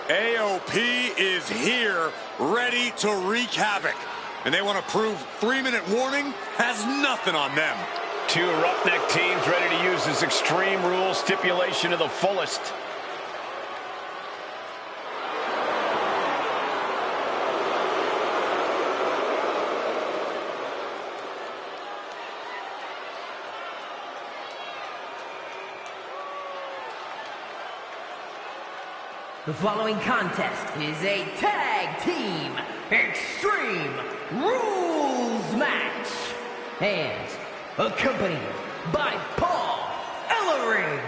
AOP is here, ready to wreak havoc. And they want to prove 3-minute warning has nothing on them. Two roughneck teams ready to use this Extreme Rules stipulation to the fullest. The following contest is a tag team Extreme Rules match and accompanied by Paul Ellering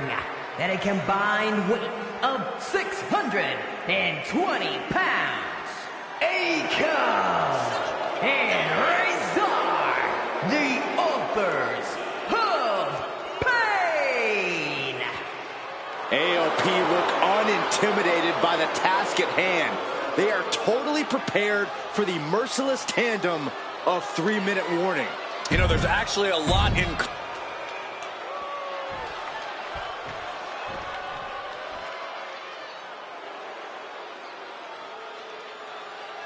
at a combined weight of 620 pounds. Akam and Razor, the authors of Pain. AOP look unintimidated by the task at hand. They are totally prepared for the merciless tandem of 3-minute warning. You know, there's actually a lot in...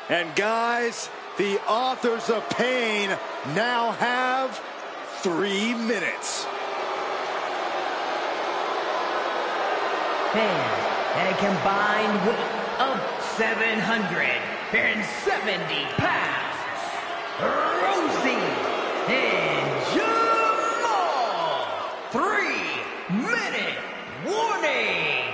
And guys, the authors of Pain now have 3 minutes. And at a combined weight of 770 pounds, Rosie and Jamal. 3-minute warning.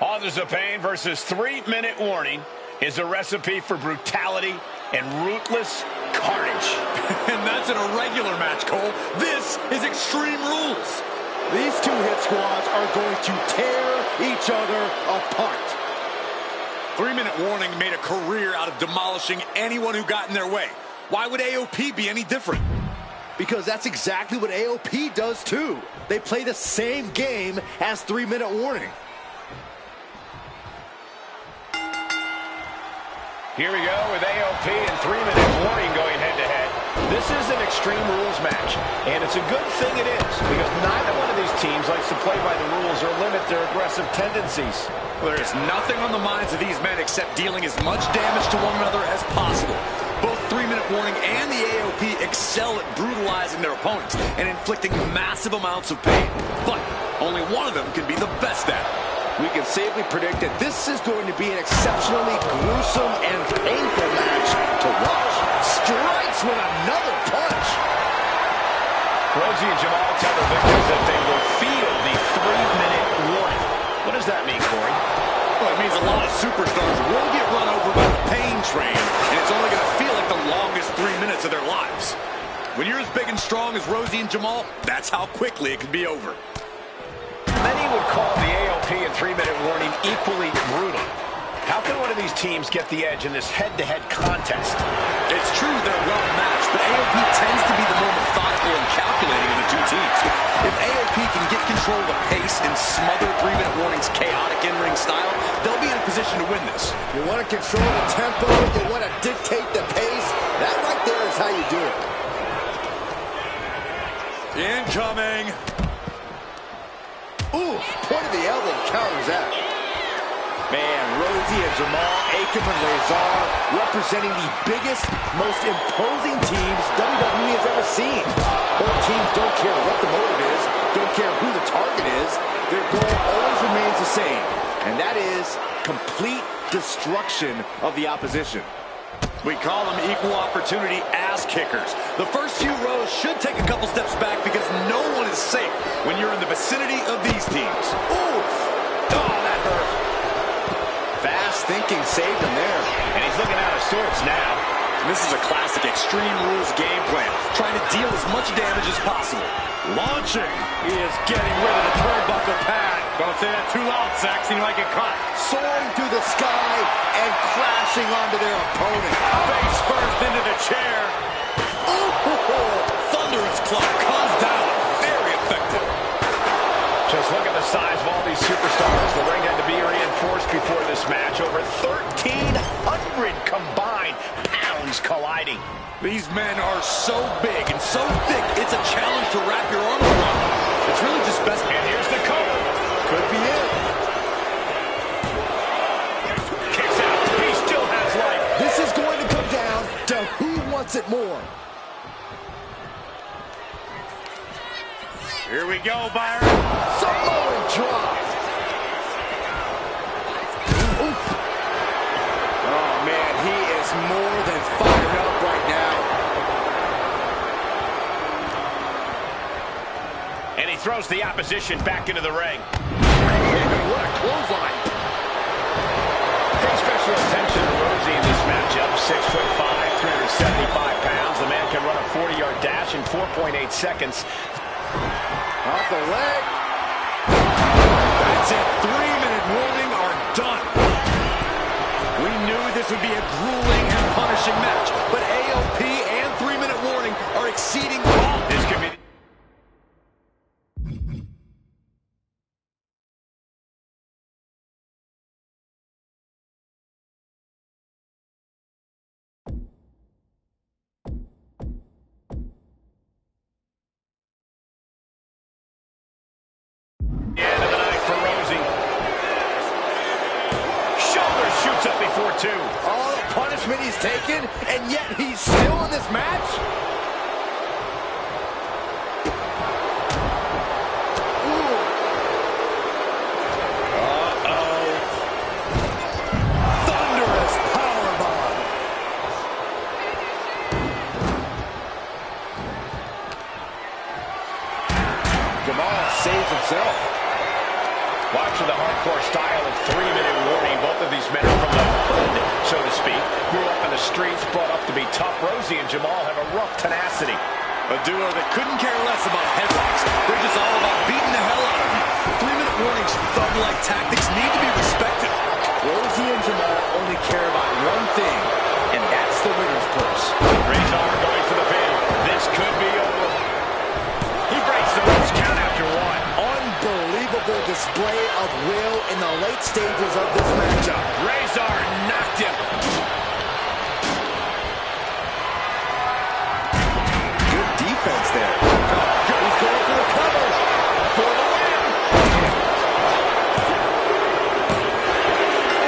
Authors of Pain versus 3-minute warning is a recipe for brutality and ruthless carnage. And that's an irregular match, Cole. This is Extreme Rules. These two hit squads are going to tear each other apart. 3-minute warning made a career out of demolishing anyone who got in their way. Why would AOP be any different? Because that's exactly what AOP does too. They play the same game as 3-minute warning. Here we go with AOP and 3-minute warning going head-to-head. This is an Extreme Rules match, and it's a good thing it is, because neither one of these teams likes to play by the rules or limit their aggressive tendencies. Well, there is nothing on the minds of these men except dealing as much damage to one another as possible. Both 3-minute warning and the AOP excel at brutalizing their opponents and inflicting massive amounts of pain. But only one of them can be the best at it. We can safely predict that this is going to be an exceptionally gruesome and painful match to watch. Strikes with another punch. Rosie and Jamal tell their victims that they will feel the 3-minute warning. What does that mean, Corey? Well, it means a lot of superstars will get run over by the pain train, and it's only going to feel like the longest 3 minutes of their lives. When you're as big and strong as Rosie and Jamal, that's how quickly it can be over. Many would call the AOP and 3-minute warning equally brutal. How can one of these teams get the edge in this head-to-head contest? It's true they're well matched, but AOP tends to be the more methodical and calculating of the two teams. If AOP can get control of the pace and smother 3-minute warning's chaotic in-ring style, they'll be in a position to win this. You want to control the tempo, you want to dictate the pace. That right there is how you do it. Incoming. Ooh, point of the elbow counters that. Man, Rosie and Jamal, Akam and Razor representing the biggest, most imposing teams WWE has ever seen. Both teams don't care what the motive is, don't care who the target is. Their goal always remains the same, and that is complete destruction of the opposition. We call them equal opportunity ass kickers. The first few rows should take a couple steps back because no one is safe when you're in the vicinity of these teams. Oof! Oh, that hurt. Fast thinking saved him there. And he's looking out of sorts now. This is a classic Extreme Rules game plan, trying to deal as much damage as possible. Launching. He is getting rid of the turnbuckle pad. Don't say that too loud, Saxon. You might get caught. Soaring through the sky and crashing onto their opponent. Face first into the chair. Ooh, thunderous club comes down. Very effective. Just look at the size of all these superstars. The ring had to be reinforced before this match. Over 1,300 combined pounds colliding. These men are so big and so thick, it's a challenge to wrap your arms around them. It's really just best. And here's the cover. Could be it. wants it more. Here we go, Byron. Samoan drop. Oof. Oh, man, he is more than fired up right now. And he throws the opposition back into the ring. What a clothesline. Pay special attention to Rosie in this matchup. 6'5", 375 pounds. The man can run a 40-yard dash in 4.8 seconds. Off the leg. That's it. 3-minute warning are done. We knew this would be a grueling and punishing match, but AOP and 3-minute warning are exceeding all. This could be... End of the night for Rosie. Shoulder shoots up before two. All the punishment he's taken, and yet he's still in this match? Ooh. Uh-oh. Thunderous powerbomb. Jamal saves himself. Watching the hardcore style of 3-minute warning. Both of these men are from the hood, so to speak. Grew up in the streets, brought up to be tough. Rosie and Jamal have a rough tenacity. A duo that couldn't care less about headlocks. They're just all about beating the hell out of you. 3-minute warnings, thug-like tactics need to be respected. Rosie and Jamal only care about one thing, and that's the winner's purse. Razor going for the pin. This could be over. He breaks the ropes count after one. Unbelievable display of will in the late stages of this matchup. Razor knocked him. Good defense there. He's going for the cover. For the win.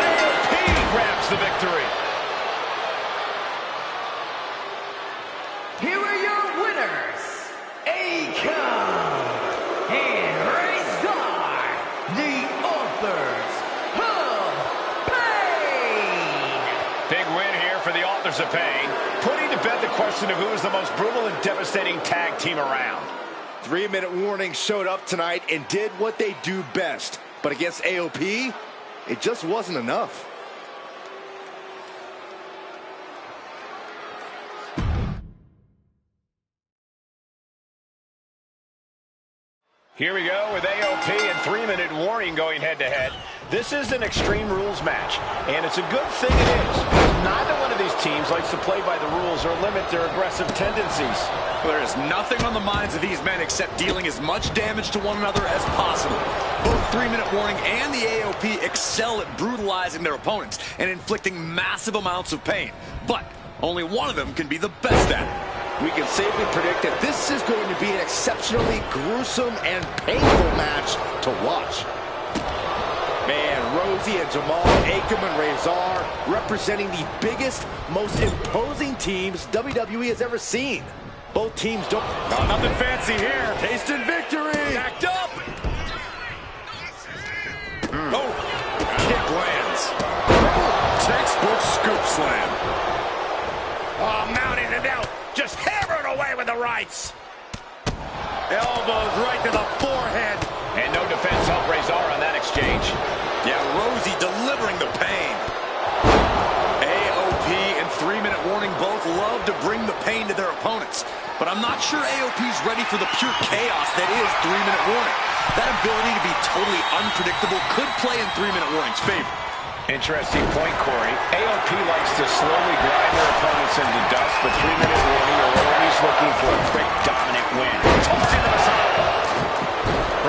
AOP grabs the victory. Here are your winners, Akon and Razor, the authors of pain. Big win here for the authors of pain, putting to bed the question of who is the most brutal and devastating tag team around. 3-minute warning showed up tonight and did what they do best. But against AOP, it just wasn't enough. Here we go with AOP and 3-minute warning going head-to-head. This is an Extreme Rules match, and it's a good thing it is. Neither one of these teams likes to play by the rules or limit their aggressive tendencies. There is nothing on the minds of these men except dealing as much damage to one another as possible. Both 3-minute warning and the AOP excel at brutalizing their opponents and inflicting massive amounts of pain. But only one of them can be the best at it. We can safely predict that this is going to be an exceptionally gruesome and painful match to watch. Man, Rosie and Jamal, Akam and Razor representing the biggest, most imposing teams WWE has ever seen. Both teams don't... Oh, nothing fancy here. Tasting victory! Backed up. Oh, kick lands. Textbook scoop slam. Oh, mounting it out. Just hammered away with the rights. Elbows right to the forehead. And no defense help Razor on that exchange. Yeah, Rosie delivering the pain. AOP and 3-minute warning both love to bring the pain to their opponents. But I'm not sure AOP's ready for the pure chaos that is 3-minute warning. That ability to be totally unpredictable could play in 3-minute warning's favor. Interesting point, Corey. AOP likes to slowly grind their opponents into dust, but 3-minute warning are always looking for a quick, dominant win. Toss into the side.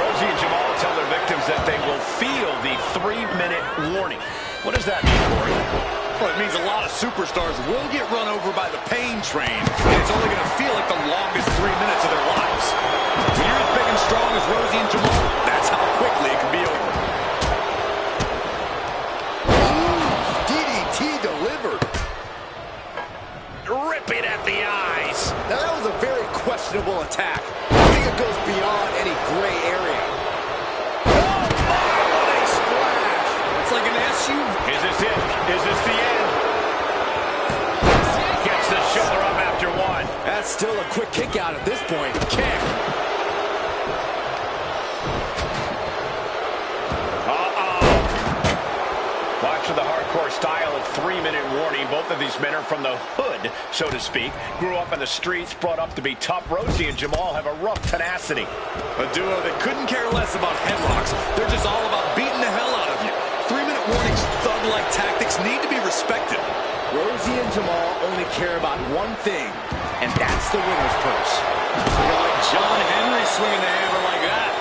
Rosie and Jamal tell their victims that they will feel the 3-minute warning. What does that mean, Corey? Well, it means a lot of superstars will get run over by the pain train, and it's only going to feel like the longest 3 minutes of their lives. When you're as big and strong as Rosie and Jamal, that's how quickly it can be over. DDT delivered. Ripping at the questionable attack. I think it goes beyond any gray area. Oh, my, what a splash. It's like an SUV. Is this it? Is this the end? Gets the shoulder up after one. That's still a quick kick out at this point. Kick. Watch for the hardcore style of 3-minute warning. Both of these men are from the hood, so to speak. Grew up in the streets, brought up to be tough. Rosie and Jamal have a rough tenacity. A duo that couldn't care less about headlocks. They're just all about beating the hell out of you. 3-minute warnings, thug-like tactics need to be respected. Rosie and Jamal only care about one thing, and that's the winner's purse. Like John Henry swinging the hammer like that.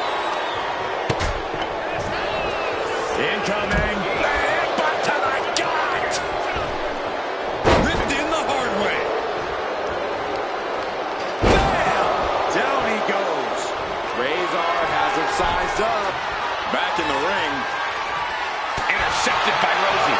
Incoming. But to the gut! Ripped in the hard way. Bam! Down he goes. Razor has him sized up. Back in the ring. Intercepted by Rosie.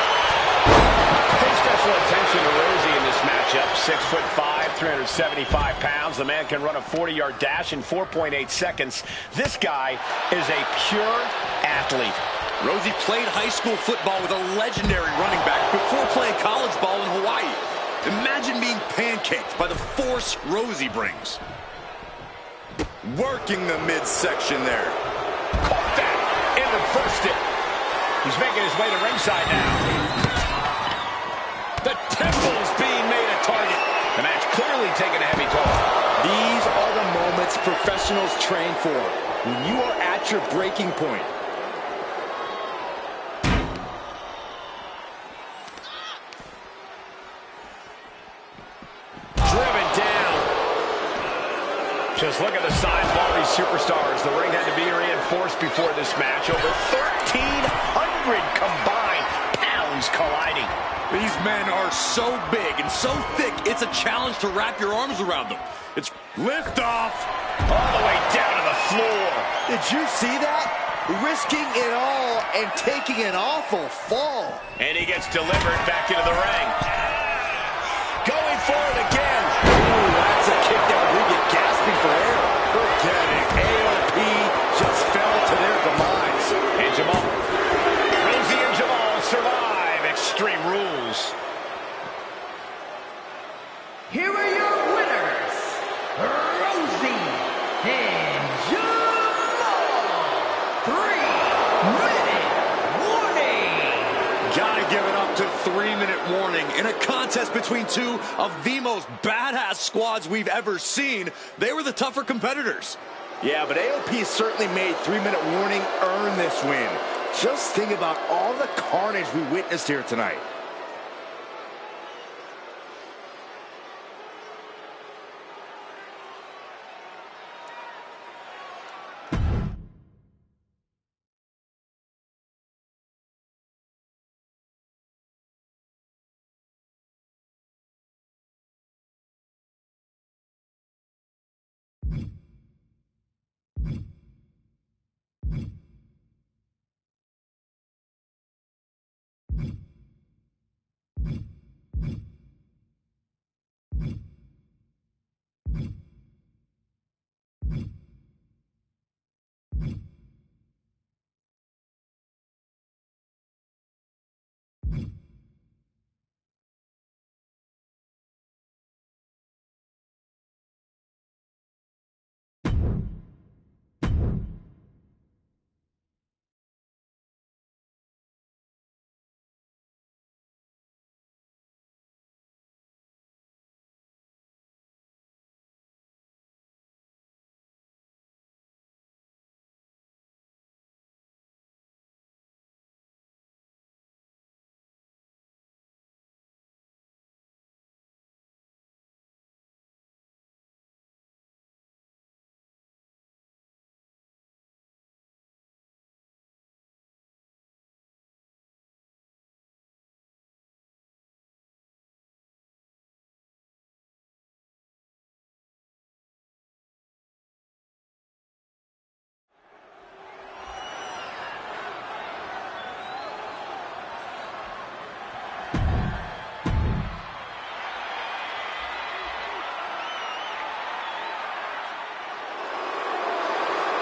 Pay special attention to Rosie in this matchup. 6'5", 375 pounds. The man can run a 40-yard dash in 4.8 seconds. This guy is a pure athlete. Rosie played high school football with a legendary running back before playing college ball in Hawaii. Imagine being pancaked by the force Rosie brings. Working the midsection there. Caught that and reversed it. He's making his way to ringside now. The temple's being made a target. The match clearly taking a heavy toll. These are the moments professionals train for, when you are at your breaking point. Driven down. Just look at the size of all these superstars. The ring had to be reinforced before this match. Over 1,300 combined pounds colliding. These men are so big and so thick, it's a challenge to wrap your arms around them. It's lift off. All the way down to the floor. Did you see that? Risking it all and taking an awful fall. And he gets delivered back into the ring. Going for it again. Ooh, that's a kick that would leave you gasping for air. Forget it. AOP just fell to their demise. And Jamal. Rosie and Jamal survive Extreme Rules. Here are your winners, Rosie and Jamal. 3-minute warning. Gotta give it up to 3-minute warning. In a contest between two of the most badass squads we've ever seen, they were the tougher competitors. Yeah, but AOP certainly made 3-minute warning earn this win. Just think about all the carnage we witnessed here tonight.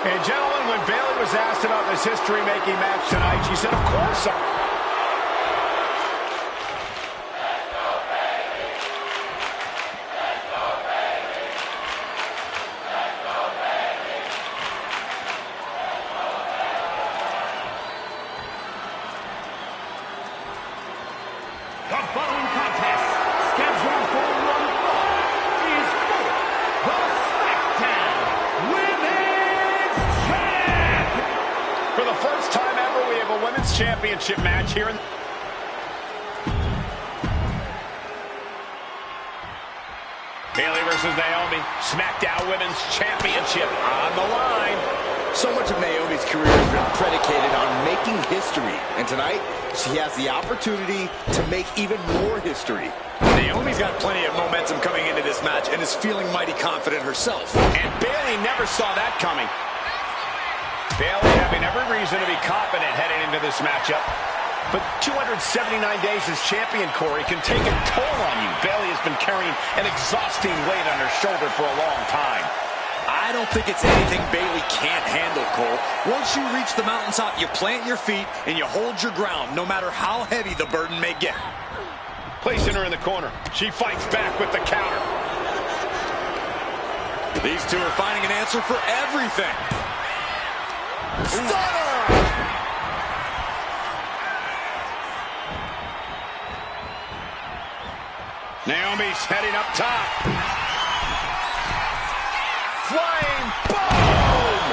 And gentlemen, when Bayley was asked about this history-making match tonight, she said, of course. The following contest, scheduled for one fall, is for the SmackDown Women's Champ! For the first time ever, we have a Women's Championship match here in... Bayley versus Naomi, SmackDown Women's Championship on the line. So much of Naomi's career has been predicated on making history. And tonight, she has the opportunity to make even more history. Naomi's got plenty of momentum coming into this match and is feeling mighty confident herself. And Bayley never saw that coming. Bayley having every reason to be confident heading into this matchup. But 279 days as champion, Corey, can take a toll on you. Bayley has been carrying an exhausting weight on her shoulder for a long time. I don't think it's anything Bayley can't handle, Cole. Once you reach the mountaintop, you plant your feet and you hold your ground, no matter how heavy the burden may get. Placing her in the corner. She fights back with the counter. These two are finding an answer for everything. Stunner! Naomi's heading up top. Flying boom!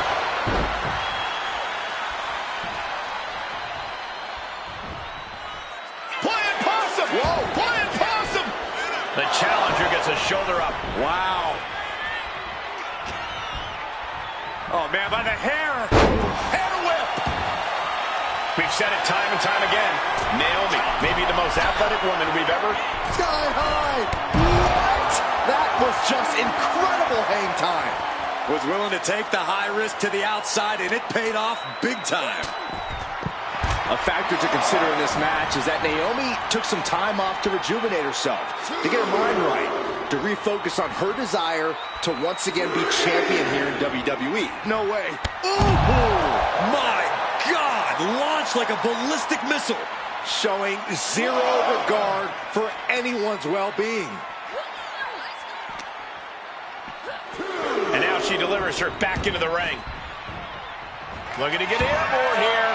Flying possum! Whoa! Flying possum! The challenger gets a shoulder up. Wow. Oh, man, by the hair. Hair whip! We've said it time and time again. Naomi, maybe the most athletic woman we've ever... Sky high! What? That was just incredible hang time. Was willing to take the high risk to the outside, and it paid off big time. A factor to consider in this match is that Naomi took some time off to rejuvenate herself, to get her mind right, to refocus on her desire to once again be champion here in WWE. No way. Ooh, my God! Launched like a ballistic missile. Showing zero regard for anyone's well-being. And now she delivers her back into the ring. Looking to get airborne here.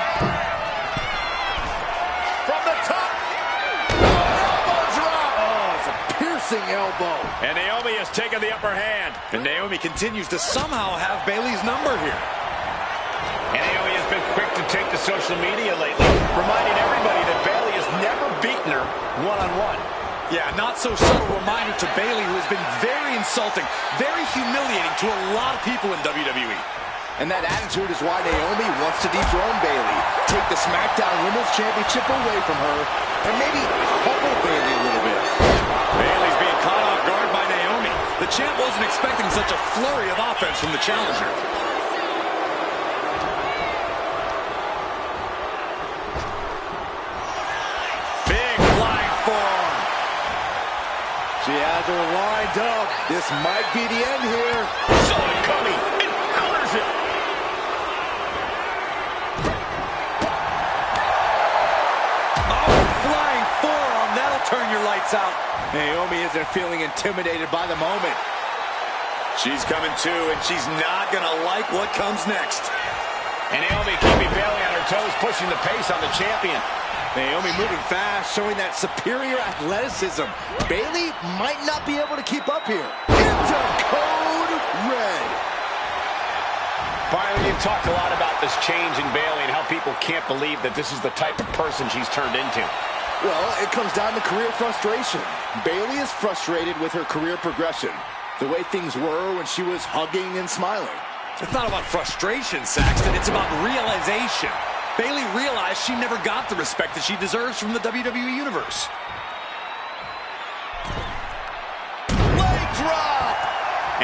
From the top. Elbow drop. Oh, it's a piercing elbow. And Naomi has taken the upper hand. And Naomi continues to somehow have Bayley's number here. And Naomi has been quick to take to social media lately, reminding everybody that Bayley has never beaten her one-on-one. Yeah, not so subtle reminder to Bayley, who has been very insulting, very humiliating to a lot of people in WWE. And that attitude is why Naomi wants to dethrone Bayley, take the SmackDown Women's Championship away from her, and maybe humble Bayley a little bit. Bayley's being caught off guard by Naomi. The champ wasn't expecting such a flurry of offense from the challenger. She has her lined up. This might be the end here. Saw it coming and counters it. Oh, flying forearm. That'll turn your lights out. Naomi isn't feeling intimidated by the moment. She's coming to, and she's not going to like what comes next. And Naomi keeping Bayley on her toes, pushing the pace on the champion. Naomi moving fast, showing that superior athleticism. Bayley might not be able to keep up here. Into code red. Byron, you've talked a lot about this change in Bayley and how people can't believe that this is the type of person she's turned into. Well, it comes down to career frustration. Bayley is frustrated with her career progression. The way things were when she was hugging and smiling. It's not about frustration, Saxton. It's about realization. Bayley realized she never got the respect that she deserves from the WWE Universe. Leg drop!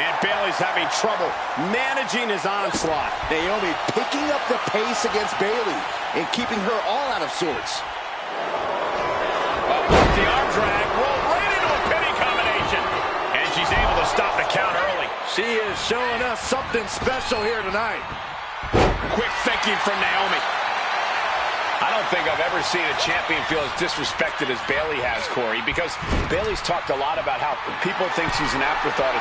And Bayley's having trouble managing his onslaught. Naomi picking up the pace against Bayley and keeping her all out of sorts. Oh, the arm drag rolled right into a pinning combination. And she's able to stop the count early. She is showing us something special here tonight. Quick thinking from Naomi. I don't think I've ever seen a champion feel as disrespected as Bayley has, Corey, because Bayley's talked a lot about how people think she's an afterthought.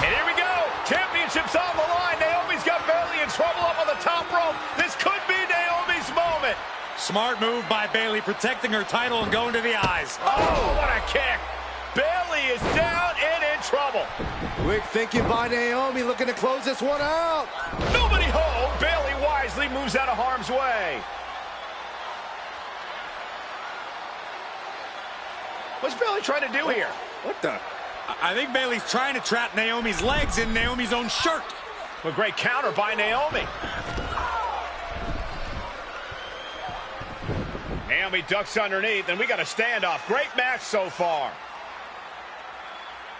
And here we go. Championship's on the line. Naomi's got Bayley in trouble up on the top rope. This could be Naomi's moment. Smart move by Bayley, protecting her title and going to the eyes. Oh, what a kick. Bayley is down and in trouble. Quick thinking by Naomi, looking to close this one out. Nobody home. Bayley wisely moves out of harm's way. What's Bayley trying to do here? What the? I think Bayley's trying to trap Naomi's legs in Naomi's own shirt. A great counter by Naomi. Naomi ducks underneath, and we got a standoff. Great match so far.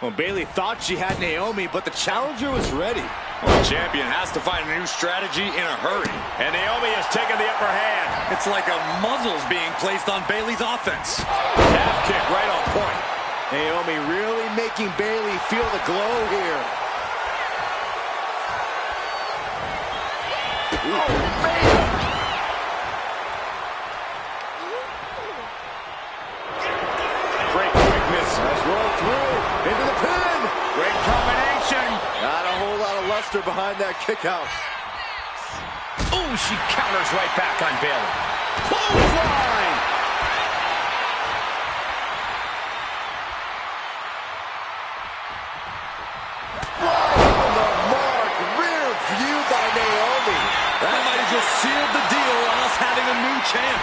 Well, Bayley thought she had Naomi, but the challenger was ready. Well, the champion has to find a new strategy in a hurry. And Naomi has taken the upper hand. It's like a muzzle's being placed on Bayley's offense. Calf kick right on point. Naomi really making Bayley feel the glow here. Oh, man! Great quickness. Let's roll through into the pin. Great combination. Not a whole lot of luster behind that kick out. Oh, she counters right back on Bayley. Clothesline. Right on the mark. Rear view by Naomi. That might have just sealed the deal on us having a new champ.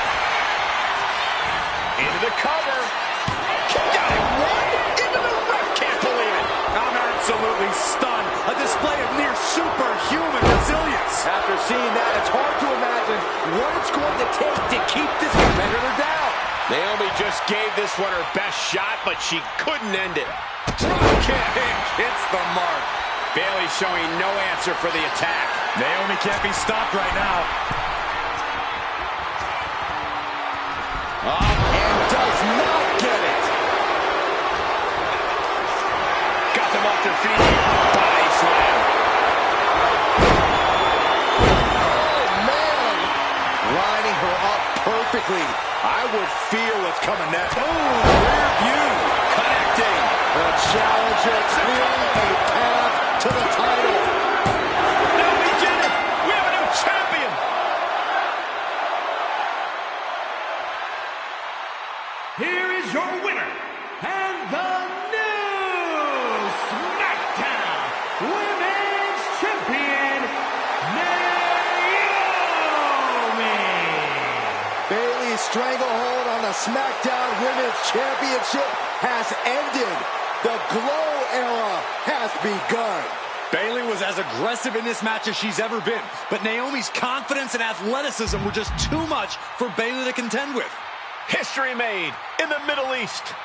Into the cover. Kick out at one. Into the ref. Can't believe it. I'm absolutely stunned. A display of near superhuman resilience. After seeing that, it's hard to imagine what it's going to take to keep this competitor down. Naomi just gave this one her best shot, but she couldn't end it. Drop kick hits the mark. Bayley showing no answer for the attack. Naomi can't be stopped right now. And does not get it. Got them off their feet. Body slam. Oh, man. Lining her up perfectly. I would feel what's coming next. Oh, rear view. Connecting. The challenger clearing a path to the title. No, we did it. We have a new champion. Here is your winner, and the new SmackDown Women's Champion, Naomi. Bayley's stranglehold on the SmackDown Women's Championship has ended. The glow era has begun. Bayley was as aggressive in this match as she's ever been, but Naomi's confidence and athleticism were just too much for Bayley to contend with. History made in the Middle East.